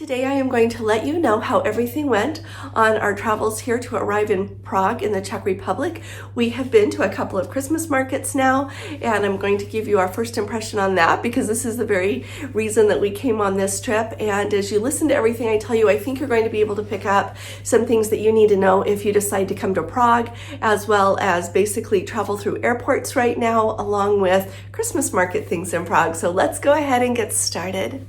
Today I am going to let you know how everything went on our travels here to arrive in Prague in the Czech Republic. We have been to a couple of Christmas markets now, and I'm going to give you our first impression on that because this is the very reason that we came on this trip. And as you listen to everything I tell you, I think you're going to be able to pick up some things that you need to know if you decide to come to Prague, as well as basically travel through airports right now, along with Christmas market things in Prague. So let's go ahead and get started.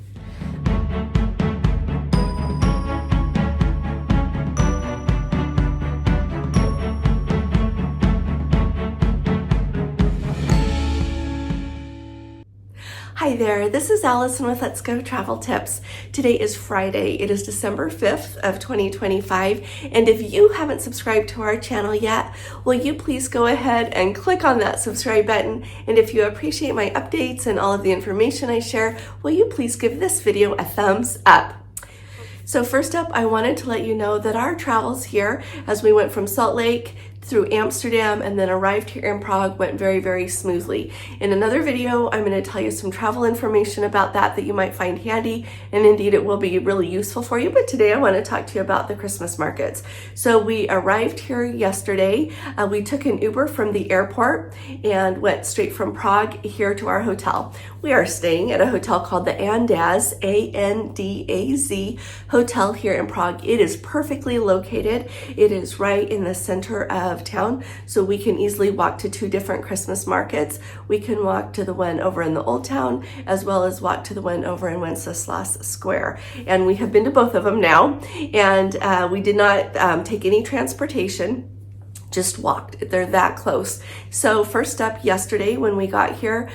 Hi there, this is Allison with Let's Go Travel Tips. Today is Friday. It is December 5th of 2025, and if you haven't subscribed to our channel yet, will you please go ahead and click on that subscribe button, and if you appreciate my updates and all of the information I share, will you please give this video a thumbs up? So first up, I wanted to let you know that our travels here, as we went from Salt Lake through Amsterdam and then arrived here in Prague, went very, very smoothly. In another video, I'm going to tell you some travel information about that you might find handy, and indeed it will be really useful for you. But today I want to talk to you about the Christmas markets. So we arrived here yesterday. We took an Uber from the airport and went straight from Prague here to our hotel. We are staying at a hotel called the Andaz, A-N-D-A-Z hotel here in Prague. It is perfectly located. It is right in the center of town, so we can easily walk to two different Christmas markets. We can walk to the one over in the Old Town, as well as walk to the one over in Wenceslas Square. And we have been to both of them now, and we did not take any transportation. Just walked. They're that close. So first up, yesterday when we got here,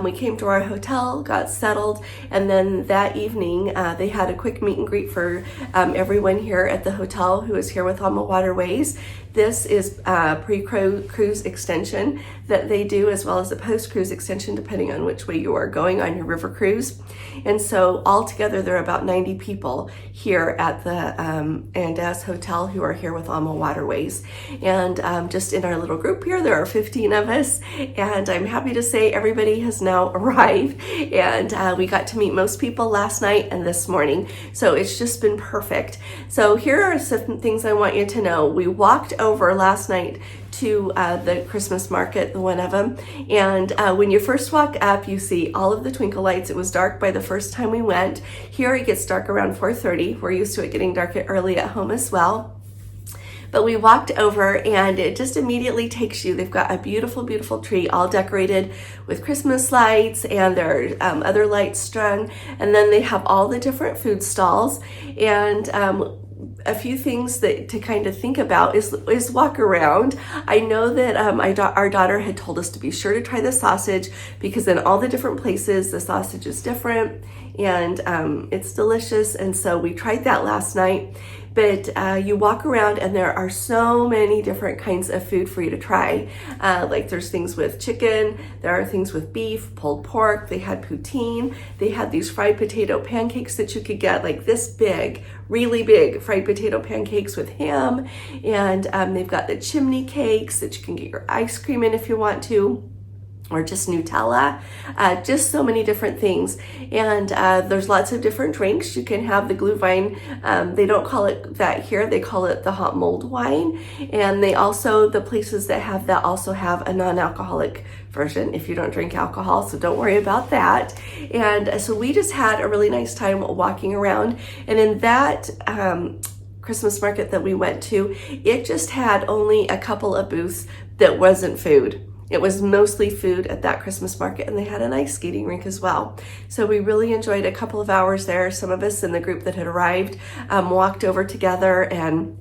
we came to our hotel, got settled, and then that evening they had a quick meet and greet for everyone here at the hotel who is here with AmaWaterways. This is a pre-cruise extension that they do, as well as a post-cruise extension, depending on which way you are going on your river cruise. And so altogether, there are about 90 people here at the Andaz Hotel who are here with AmaWaterways. And just in our little group here, there are 15 of us. And I'm happy to say everybody has now arrived. And we got to meet most people last night and this morning. So it's just been perfect. So here are some things I want you to know. We walked over last night to the Christmas market, one of them, and when you first walk up, you see all of the twinkle lights. It was dark by the first time we went. Here it gets dark around 4:30. We're used to it getting dark early at home as well. But we walked over and it just immediately takes you. They've got a beautiful, beautiful tree all decorated with Christmas lights, and there are other lights strung. And then they have all the different food stalls, and a few things that to kind of think about is walk around. I know that our daughter had told us to be sure to try the sausage, because in all the different places the sausage is different and it's delicious, and so we tried that last night. But you walk around and there are so many different kinds of food for you to try. Like there's things with chicken, there are things with beef, pulled pork, they had poutine, they had these fried potato pancakes that you could get like this big, really big fried potato pancakes with ham, and they've got the chimney cakes that you can get your ice cream in if you want to, or just Nutella, just so many different things. And there's lots of different drinks. You can have the Glühwein. They don't call it that here. They call it the hot mulled wine. And they also, the places that have that also have a non-alcoholic version if you don't drink alcohol, so don't worry about that. And so we just had a really nice time walking around. And in that Christmas market that we went to, it just had only a couple of booths that wasn't food. It was mostly food at that Christmas market, and they had an ice skating rink as well. So we really enjoyed a couple of hours there. Some of us in the group that had arrived walked over together and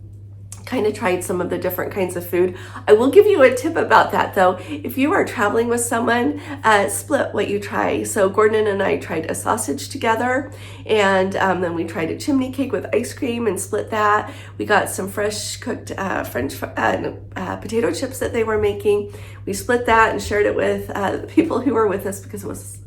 kind of tried some of the different kinds of food. I will give you a tip about that though. If you are traveling with someone, split what you try. So Gordon and I tried a sausage together, and then we tried a chimney cake with ice cream and split that. We got some fresh cooked potato chips that they were making. We split that and shared it with the people who were with us, because it was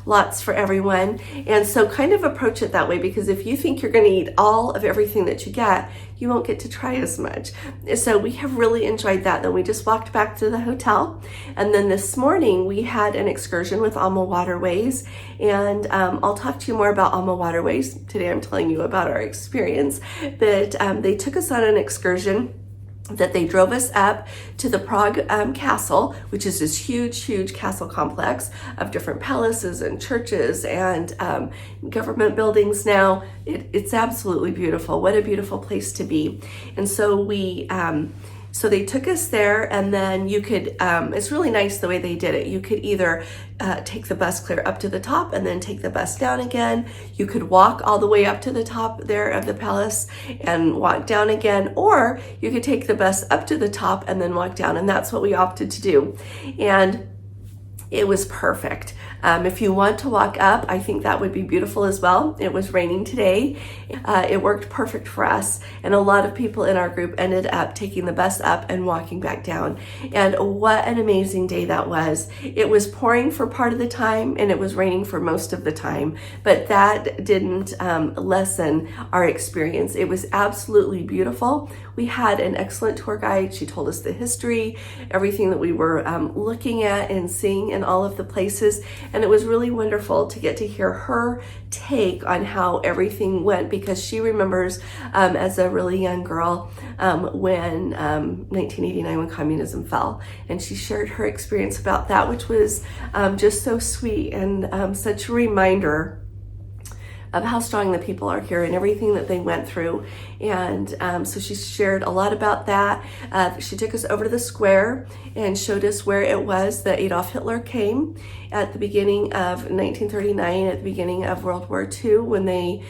lots for everyone. And so kind of approach it that way, because if you think you're going to eat all of everything that you get, you won't get to try cry as much. So we have really enjoyed that. Then we just walked back to the hotel. And then this morning we had an excursion with AmaWaterways. And I'll talk to you more about AmaWaterways. Today I'm telling you about our experience. But they took us on an excursion that they drove us up to the Prague Castle, which is this huge castle complex of different palaces and churches and government buildings now. It's absolutely beautiful. What a beautiful place to be. And so so they took us there, and then you could, it's really nice the way they did it. You could either take the bus clear up to the top and then take the bus down again. You could walk all the way up to the top there of the palace and walk down again, or you could take the bus up to the top and then walk down, and that's what we opted to do. And it was perfect. If you want to walk up, I think that would be beautiful as well. It was raining today. It worked perfect for us. And a lot of people in our group ended up taking the bus up and walking back down. And what an amazing day that was. It was pouring for part of the time and it was raining for most of the time, but that didn't lessen our experience. It was absolutely beautiful. We had an excellent tour guide. She told us the history, everything that we were looking at and seeing in all of the places. And it was really wonderful to get to hear her take on how everything went, because she remembers as a really young girl when 1989, when communism fell. And she shared her experience about that, which was just so sweet and such a reminder of how strong the people are here and everything that they went through. And so she shared a lot about that. She took us over to the square and showed us where it was that Adolf Hitler came at the beginning of 1939, at the beginning of World War II, when they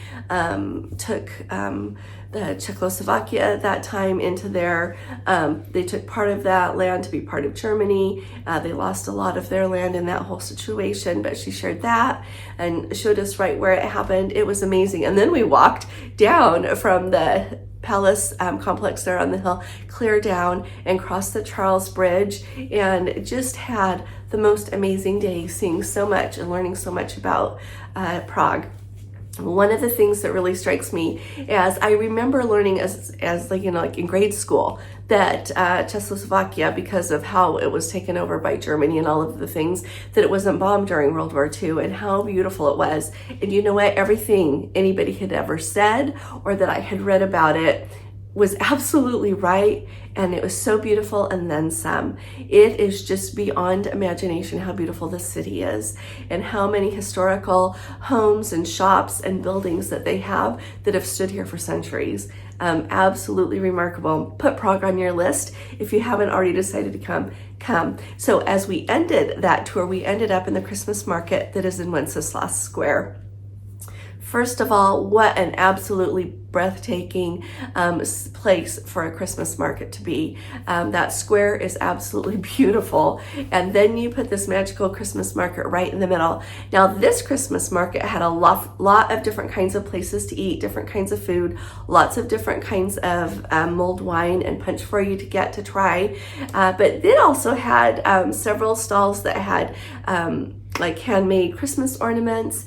took the Czechoslovakia at that time into their, they took part of that land to be part of Germany. They lost a lot of their land in that whole situation, but she shared that and showed us right where it happened. It was amazing. And then we walked down from the palace complex there on the hill, clear down and crossed the Charles Bridge, and just had the most amazing day, seeing so much and learning so much about Prague. One of the things that really strikes me is I remember learning as like, like in grade school, that Czechoslovakia, because of how it was taken over by Germany and all of the things, that it wasn't bombed during World War II, and how beautiful it was. And you know what? Everything anybody had ever said or that I had read about it was absolutely right, and it was so beautiful, and then some. It is just beyond imagination how beautiful this city is, and how many historical homes and shops and buildings that they have that have stood here for centuries. Absolutely remarkable. Put Prague on your list. If you haven't already decided to come. So as we ended that tour, we ended up in the Christmas market that is in Wenceslas Square. First of all, what an absolutely breathtaking place for a Christmas market to be. That square is absolutely beautiful. And then you put this magical Christmas market right in the middle. Now, this Christmas market had a lot of different kinds of places to eat, different kinds of food, lots of different kinds of mulled wine and punch for you to get to try. But it also had several stalls that had like handmade Christmas ornaments.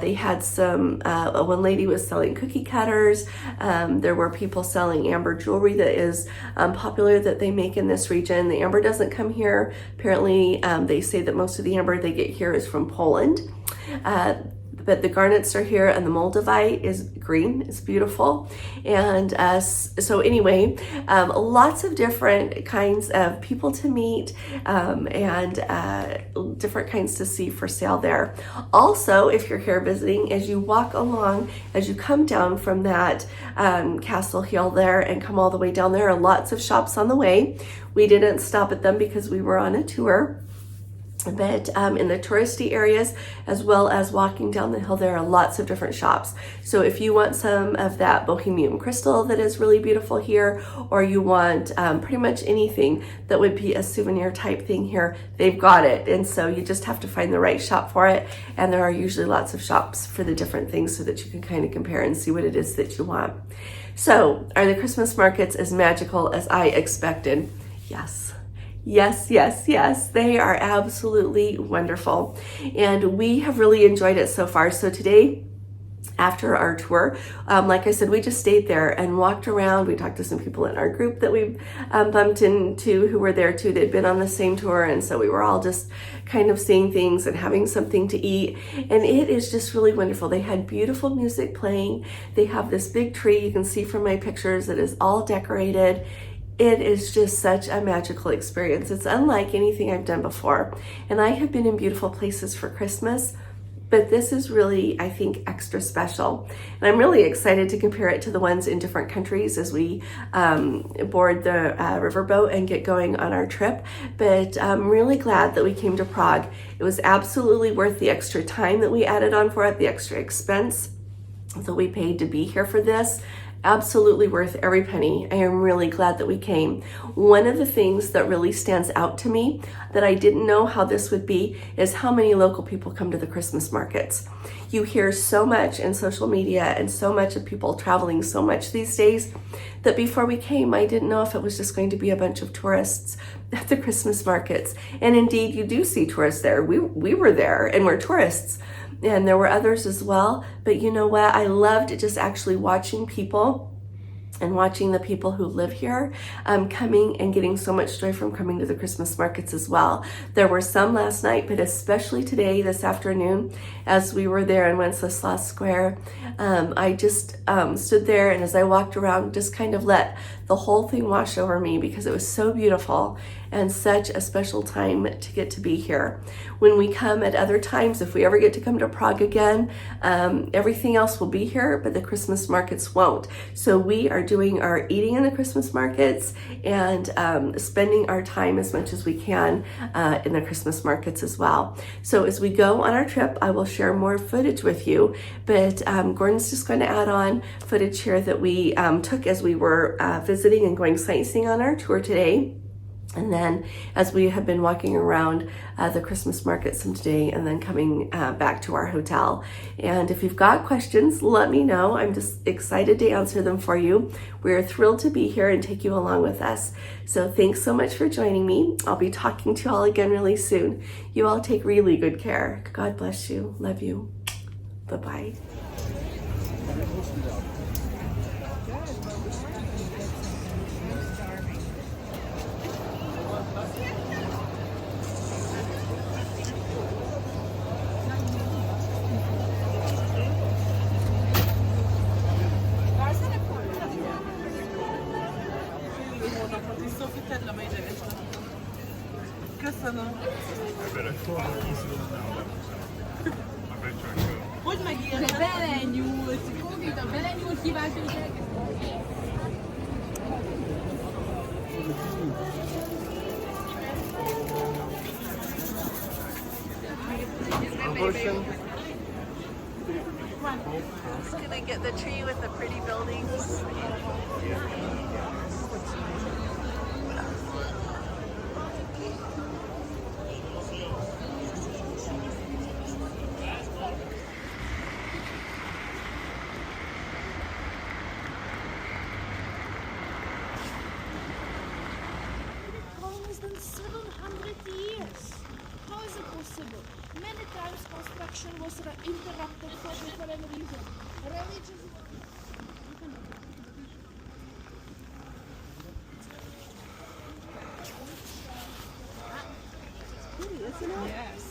They had some, one lady was selling cookie cutters. There were people selling amber jewelry that is popular that they make in this region. The amber doesn't come here. Apparently, they say that most of the amber they get here is from Poland. But the garnets are here, and the moldavite is green. It's beautiful. And so anyway, lots of different kinds of people to meet and different kinds to see for sale there. Also, if you're here visiting, as you walk along, as you come down from that castle hill there and come all the way down, there are lots of shops on the way. We didn't stop at them because we were on a tour. But in the touristy areas, as well as walking down the hill, there are lots of different shops. So if you want some of that Bohemian crystal that is really beautiful here, or you want pretty much anything that would be a souvenir type thing here, they've got it. And so you just have to find the right shop for it. And there are usually lots of shops for the different things so that you can kind of compare and see what it is that you want. So are the Christmas markets as magical as I expected? Yes. Yes. They are absolutely wonderful. And we have really enjoyed it so far. So today after our tour. Like I said, we just stayed there and walked around. We talked to some people in our group that we bumped into who were there too. They'd been on the same tour, and so we were all just kind of seeing things and having something to eat. And it is just really wonderful. They had beautiful music playing. They have this big tree you can see from my pictures that is all decorated. It is just such a magical experience. It's unlike anything I've done before. And I have been in beautiful places for Christmas, but this is really, I think, extra special. And I'm really excited to compare it to the ones in different countries as we board the riverboat and get going on our trip. But I'm really glad that we came to Prague. It was absolutely worth the extra time that we added on for it, the extra expense that we paid to be here for this. Absolutely worth every penny. I am really glad that we came. One of the things that really stands out to me that I didn't know how this would be is how many local people come to the Christmas markets. You hear so much in social media and so much of people traveling so much these days that before we came, I didn't know if it was just going to be a bunch of tourists at the Christmas markets. And indeed, you do see tourists there. We were there and we're tourists. And there were others as well. But you know what? I loved just actually watching people and watching the people who live here coming and getting so much joy from coming to the Christmas markets as well. There were some last night, but especially today, this afternoon, as we were there in Wenceslas Square, I just stood there, and as I walked around, just kind of let the whole thing wash over me because it was so beautiful and such a special time to get to be here. When we come at other times, if we ever get to come to Prague again, everything else will be here, but the Christmas markets won't. So we are doing our eating in the Christmas markets and spending our time as much as we can in the Christmas markets as well. So as we go on our trip, I will share more footage with you, but Gordon's just going to add on footage here that we took as we were visiting and going sightseeing on our tour today. And then as we have been walking around the Christmas market some today and then coming back to our hotel. And if you've got questions, let me know. I'm just excited to answer them for you. We're thrilled to be here and take you along with us. So thanks so much for joining me. I'll be talking to you all again really soon. You all take really good care. God bless you. Love you. Bye-bye. Köszönöm. Hogy megírta? Belenyúlt, konkrétan belenyúlt, kíváncsi, hogy Just gonna get the tree with the pretty buildings. Less than 700 years. How is it possible? Many times construction was interrupted for different reasons. Religious. Yes.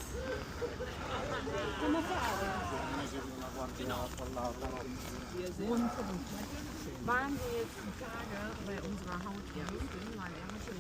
Come fare? Waren wir jetzt die Tage bei unserer Hautärztin, weil er hatte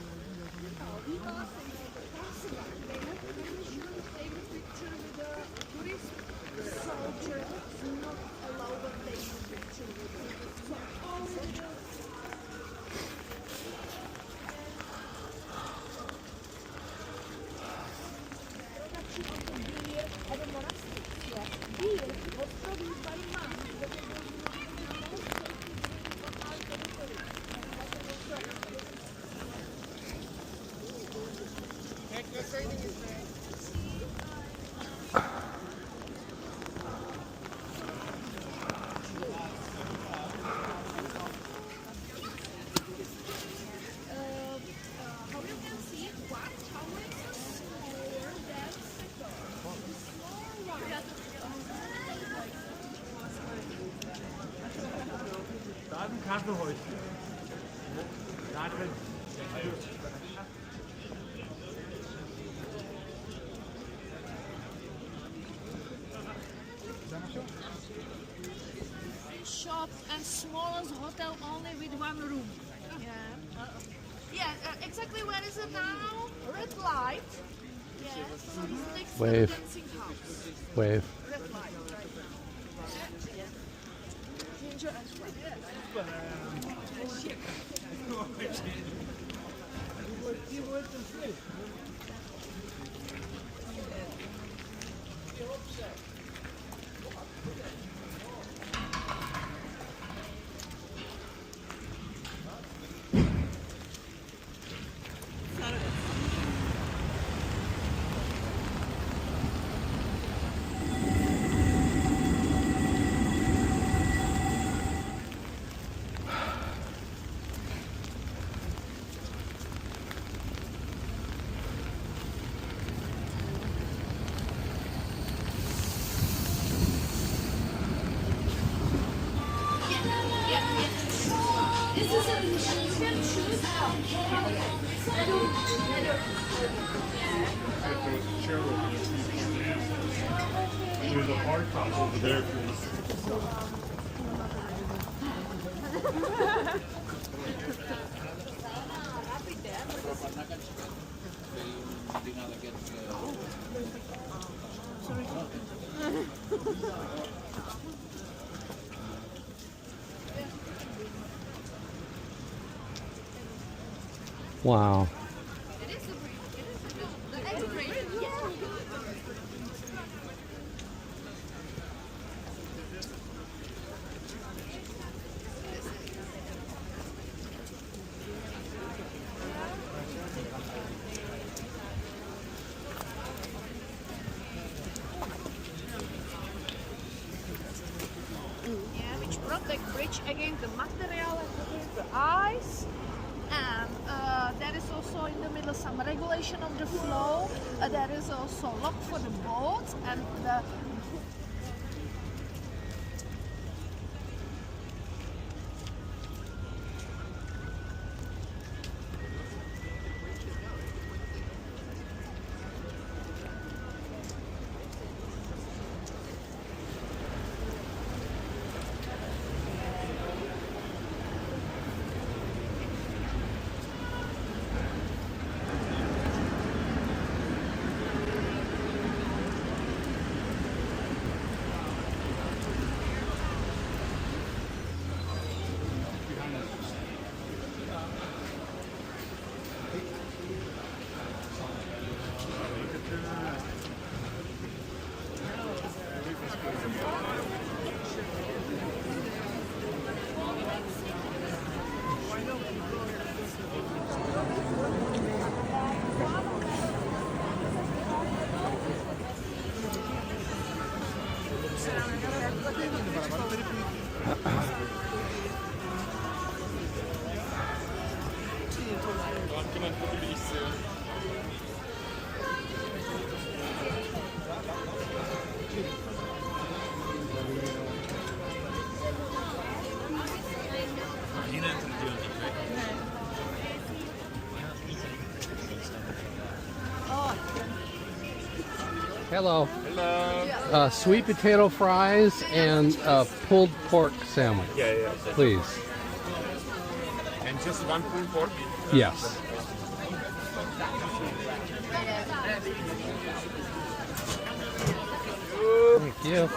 Shop and smallest hotel only with one room. Yeah. Yeah, exactly where is it now? Red light. Yes, so it's next to the Wave. dancing house. Wave. Red light, right. Yeah. Ginger and Sprite. This is a can choose There's a hard top over there, please. Wow. yeah, which protect bridge against the material and against the ice. And there is also in the middle some regulation of the flow. There is also lock for the boats and the Hello. Hello. Sweet potato fries and pulled pork sandwich. Yeah. Please. And just one pulled pork? Yes. Thank you.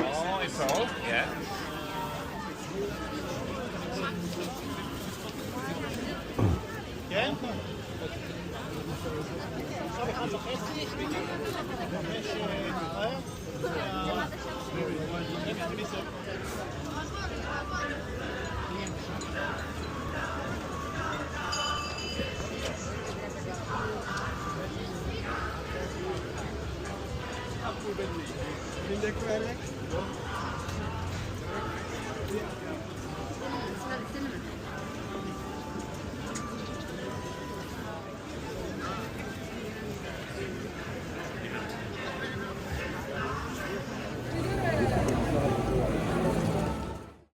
Oh, it's all? Yeah. the credit.